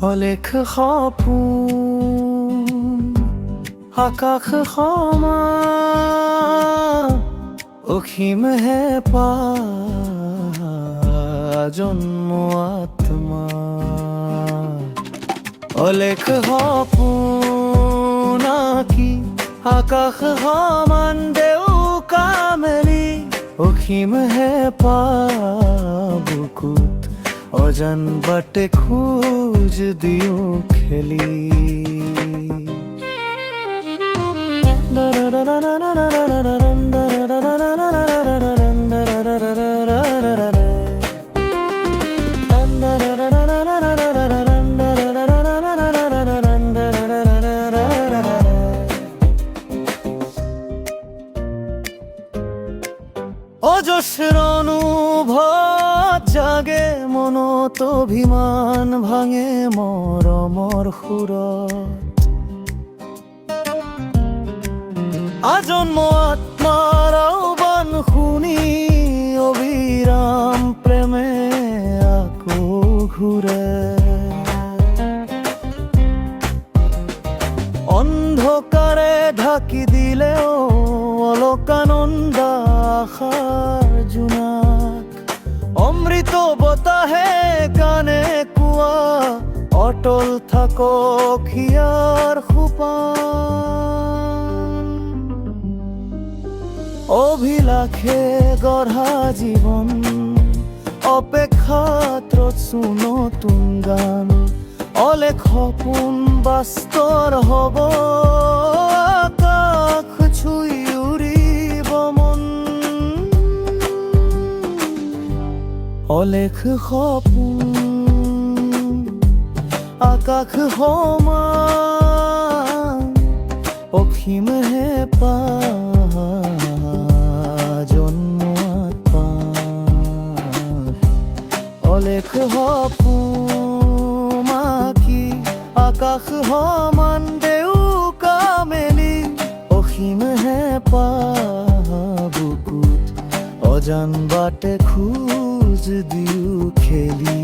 অলেখ সপোন আকাশ সমান অসীম হেঁপাহ জন্ম আত্মা অলেখ সপোন আঁকি আকাশ সমান ডেউকা মেলি অসীম হেঁপাহ বুকুত অজান বাটে খোঁজ দিও খেলি অজস্র অনুভব জাগে মনত অভিমান ভাঙে মৰমৰ সুৰত আজন্ম আত্মাৰ আহ্বান শুনি অবিৰাম প্ৰেমে আকৌ ঘূৰে অন্ধকাৰে ঢাকি দিলেও অলকানন্দ আশাৰ জোনাক অমৃত বতাহে কানে কোৱা অটল থাকক হিয়াৰ সোপান অভিলাষে গঢ়া জীৱন অপেক্ষাত ৰচো নতুন গান অলেখ সপোন বাস্তৰ হ'ব আকাশ ছুই উৰিব মন অলেখ সপোন আকাশ সমান অসীম হেঁপাহ জন্ম আত্মাৰ অলেখ সপোন আঁকি আকাশ সমান ডেউকা মেলি অসীম হেঁপাহ বুকুত অজান বাটে খোঁজ দিও খেলি